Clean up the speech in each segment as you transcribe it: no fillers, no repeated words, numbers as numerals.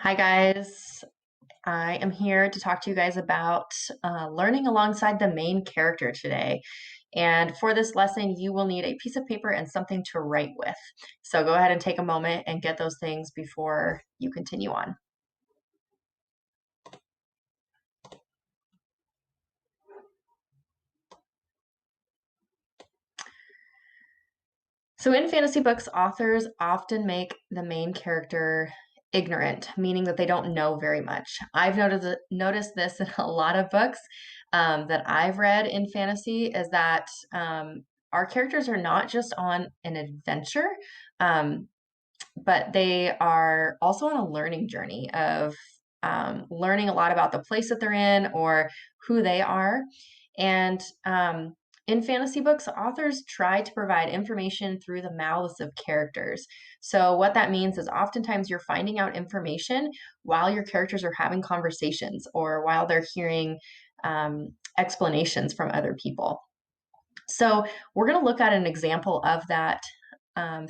Hi, guys. I am here to talk to you guys about learning alongside the main character today. And for this lesson, you will need a piece of paper and something to write with. So go ahead and take a moment and get those things before you continue on. So in fantasy books, authors often make the main character ignorant, meaning that they don't know very much. I've noticed this in a lot of books that I've read in fantasy is that our characters are not just on an adventure, um, but they are also on a learning journey of learning a lot about the place that they're in or who they are. And in fantasy books, authors try to provide information through the mouths of characters. So, what that means is oftentimes you're finding out information while your characters are having conversations or while they're hearing explanations from other people. So, we're going to look at an example of that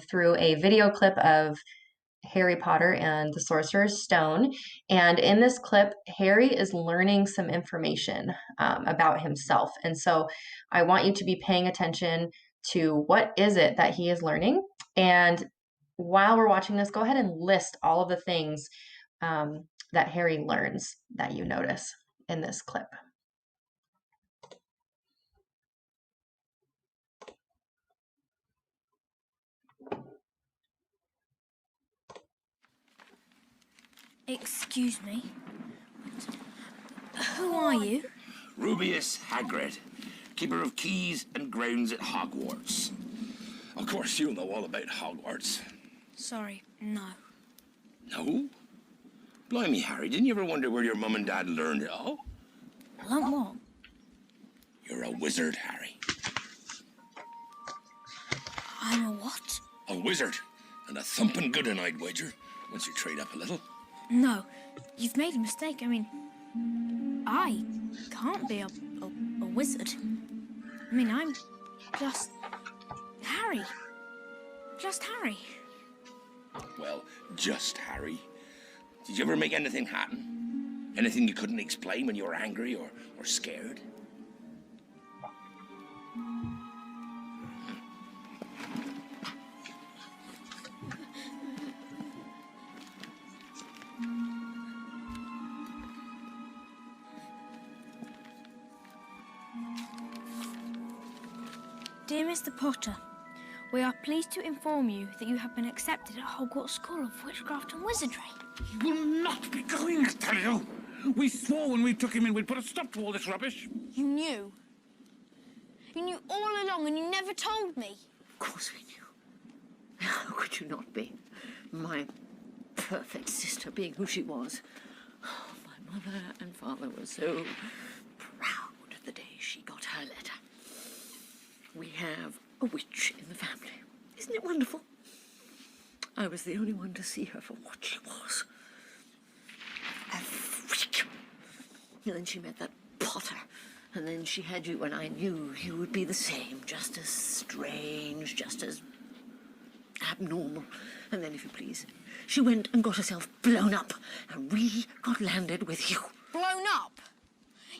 through a video clip of Harry Potter and the Sorcerer's Stone. And in this clip, Harry is learning some information about himself. And so I want you to be paying attention to what is it that he is learning. And while we're watching this, go ahead and list all of the things that Harry learns that you notice in this clip. Excuse me. Who are you? Rubius Hagrid, keeper of keys and grounds at Hogwarts. Of course, you'll know all about Hogwarts. Sorry, no. No? Blimey, Harry, didn't you ever wonder where your mum and dad learned it all? Learn what? You're a wizard, Harry. I'm a what? A wizard. And a thumping good one, I'd wager, once you trade up a little. No, you've made a mistake. I mean, I can't be a wizard. I mean, I'm just Harry. Just Harry. Well, just Harry. Did you ever make anything happen? Anything you couldn't explain when you were angry or scared? Dear Mr. Potter, we are pleased to inform you that you have been accepted at Hogwarts School of Witchcraft and Wizardry. He will not be going, I tell you. We swore when we took him in we'd put a stop to all this rubbish. You knew. You knew all along and you never told me. Of course we knew. How could you not be? My perfect sister being who she was. Oh, my mother and father were so proud the day she got her letter. We have a witch in the family. Isn't it wonderful? I was the only one to see her for what she was. A freak. And then she met that Potter. And then she had you, and I knew you would be the same. Just as strange, just as abnormal. And then, if you please, she went and got herself blown up. And we got landed with you. Blown up?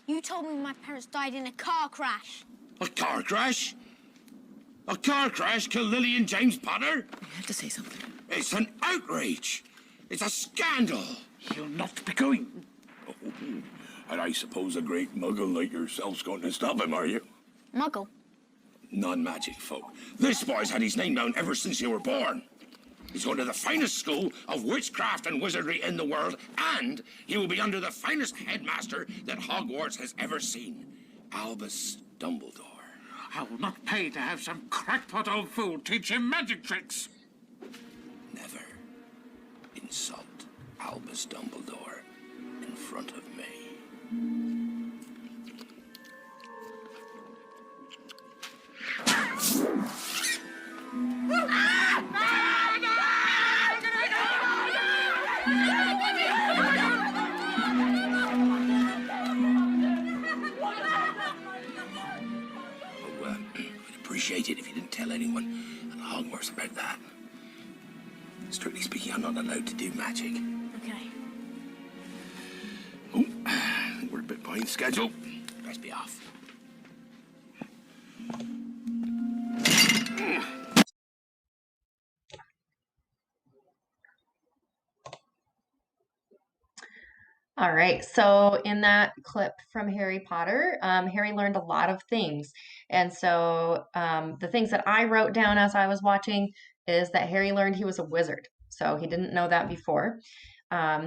You told me my parents died in a car crash. A car crash? A car crash killed Lily and James Potter? You had to say something. It's an outrage. It's a scandal. He'll not be going. Oh, and I suppose a great muggle like yourself's going to stop him, are you? Muggle? Non-magic folk. This boy's had his name down ever since you were born. He's going to the finest school of witchcraft and wizardry in the world, and he will be under the finest headmaster that Hogwarts has ever seen, Albus Dumbledore. I will not pay to have some crackpot old fool teach him magic tricks. Never insult Albus Dumbledore in front of me. I'd appreciate it if you didn't tell anyone at Hogwarts about that. Strictly speaking, I'm not allowed to do magic. Okay. schedule. Let's be off. All right, so in that clip from Harry Potter, Harry learned a lot of things. And so the things that I wrote down as I was watching is that Harry learned he was a wizard. So he didn't know that before.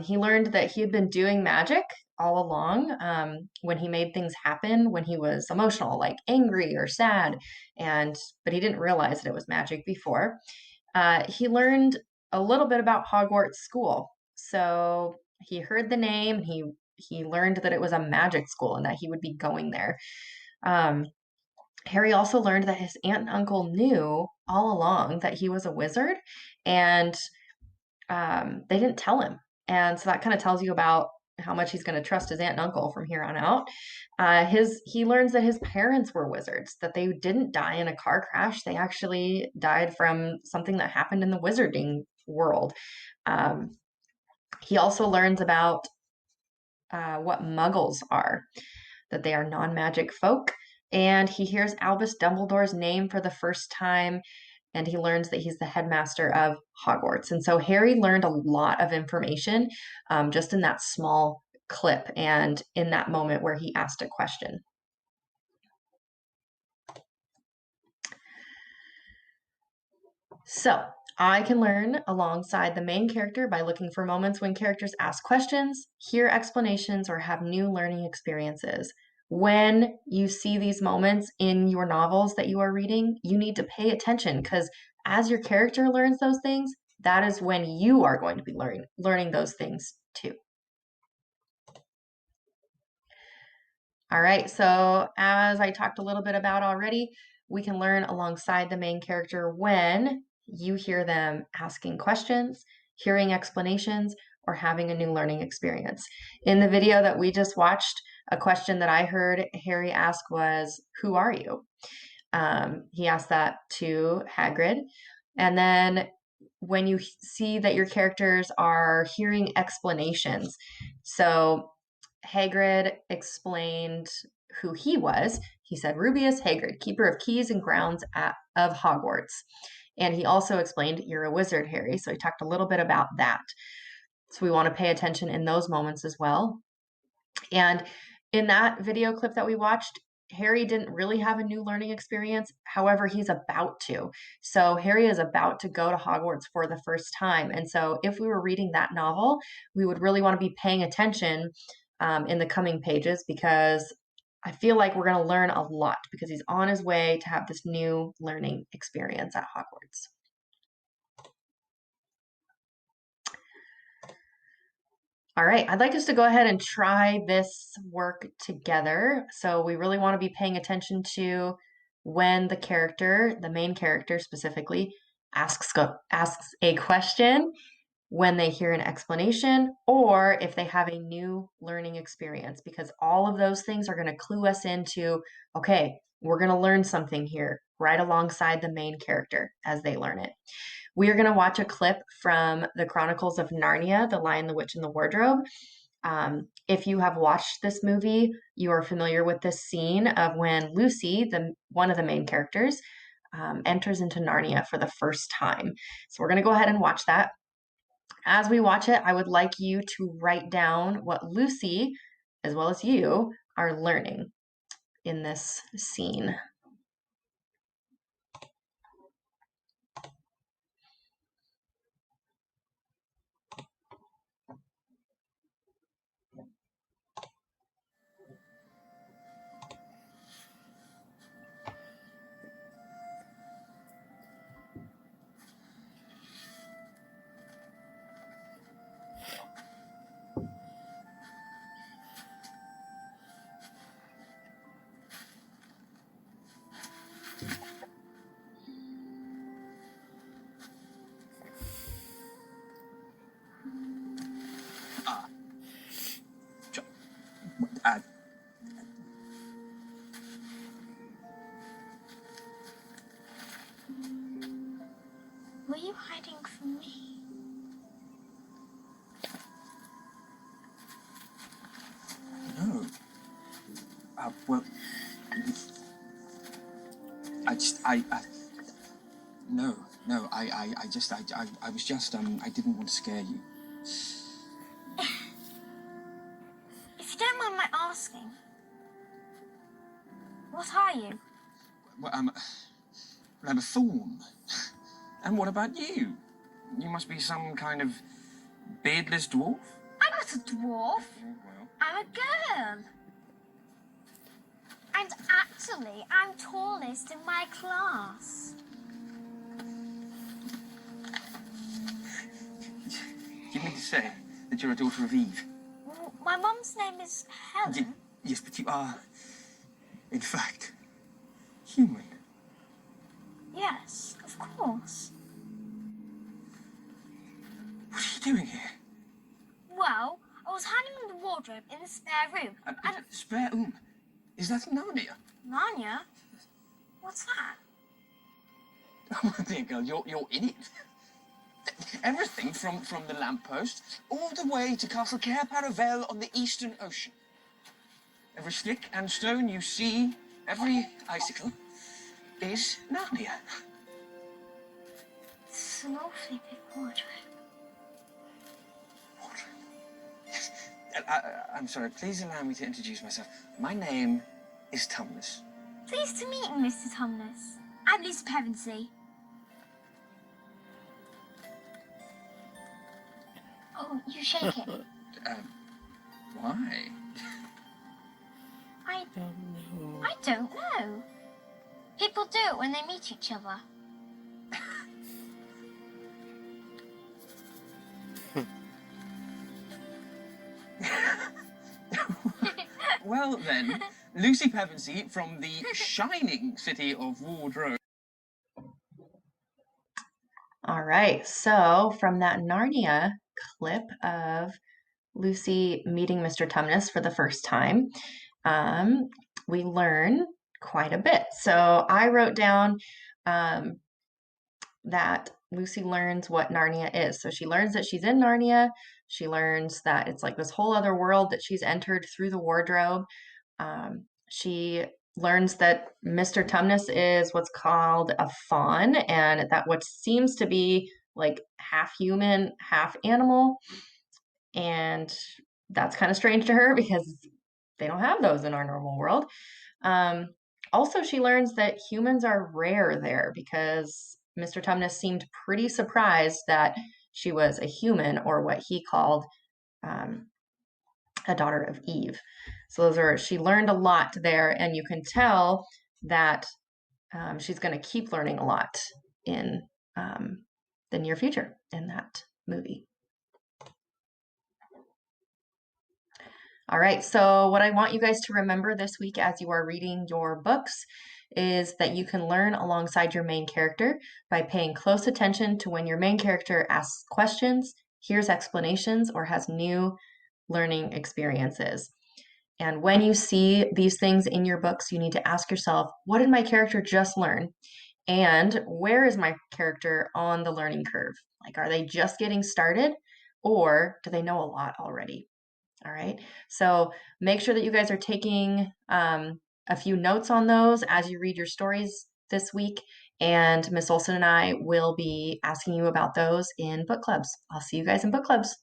He learned that he had been doing magic all along when he made things happen when he was emotional, like angry or sad, but he didn't realize that it was magic before. He learned a little bit about Hogwarts School. So he heard the name. He learned that it was a magic school and that he would be going there. Um, Harry also learned that his aunt and uncle knew all along that he was a wizard, and they didn't tell him. And so that kind of tells you about how much he's going to trust his aunt and uncle from here on out. He learns that his parents were wizards, that they didn't die in a car crash. They actually died from something that happened in the wizarding world. Um, he also learns about what muggles are, that they are non-magic folk. And he hears Albus Dumbledore's name for the first time, and he learns that he's the headmaster of Hogwarts. And so Harry learned a lot of information just in that small clip and in that moment where he asked a question. So I can learn alongside the main character by looking for moments when characters ask questions, hear explanations, or have new learning experiences. When you see these moments in your novels that you are reading, you need to pay attention because as your character learns those things, that is when you are going to be learning those things too. All right, so as I talked a little bit about already, we can learn alongside the main character when you hear them asking questions, hearing explanations, or having a new learning experience. In the video that we just watched, a question that I heard Harry ask was, "Who are you?" He asked that to Hagrid. And then when you see that your characters are hearing explanations, so Hagrid explained who he was. He said, Rubius Hagrid, keeper of keys and grounds of Hogwarts. And he also explained, you're a wizard, Harry. So he talked a little bit about that. So we want to pay attention in those moments as well. And in that video clip that we watched, Harry didn't really have a new learning experience. However, he's about to. So Harry is about to go to Hogwarts for the first time. And so if we were reading that novel, we would really want to be paying attention in the coming pages because I feel like we're going to learn a lot because he's on his way to have this new learning experience at Hogwarts. All right, I'd like us to go ahead and try this work together. So we really want to be paying attention to when the character, the main character specifically, asks a question, when they hear an explanation, or if they have a new learning experience, because all of those things are going to clue us into, okay, we're going to learn something here right alongside the main character as they learn it. We are going to watch a clip from the Chronicles of Narnia, The Lion, the Witch, and the Wardrobe. If you have watched this movie, you are familiar with this scene of when Lucy, one of the main characters, enters into Narnia for the first time. So we're going to go ahead and watch that. As we watch it, I would like you to write down what Lucy, as well as you, are learning in this scene. Were you hiding from me? No. No, no, I was just, I didn't want to scare you. If you don't mind my asking, what are you? Well, I'm a thorn. And what about you? You must be some kind of beardless dwarf? I'm not a dwarf. Well, I'm a girl. And actually, I'm tallest in my class. you mean to say that you're a daughter of Eve? My mum's name is Helen. Yes, but you are, in fact, human. Yes, of course. What are you doing here? Well, I was hiding in the wardrobe in the spare room. And Spare room? Is that Narnia? Narnia? What's that? Oh, dear girl, you're in it. Everything from the lamppost all the way to Castle Cair Paravel on the Eastern Ocean. Every stick and stone you see, every icicle, is Narnia. It's an awfully big wardrobe. I'm sorry, please allow me to introduce myself. My name is Tumnus. Pleased to meet you, Mr. Tumnus. I'm Lisa Pevensey. Oh, you shake it. Why? I don't know. People do it when they meet each other. Well then, Lucy Pevensey from the shining city of Wardrobe. All right, so from that Narnia clip of Lucy meeting Mr. Tumnus for the first time, we learn quite a bit. So I wrote down that Lucy learns what Narnia is. So she learns that she's in Narnia. She learns that it's like this whole other world that she's entered through the wardrobe. She learns that Mr. Tumnus is what's called a faun, and that what seems to be like half human, half animal. And that's kind of strange to her because they don't have those in our normal world. Um, Also, she learns that humans are rare there because Mr. Tumnus seemed pretty surprised that she was a human, or what he called um, a daughter of Eve. So she learned a lot there, and you can tell that she's going to keep learning a lot in the near future in that movie. All right, so what I want you guys to remember this week as you are reading your books is that you can learn alongside your main character by paying close attention to when your main character asks questions, hears explanations, or has new learning experiences. And when you see these things in your books, you need to ask yourself, what did my character just learn? And where is my character on the learning curve? Like, are they just getting started, or do they know a lot already? All right. So make sure that you guys are taking a few notes on those as you read your stories this week. And Miss Olson and I will be asking you about those in book clubs. I'll see you guys in book clubs.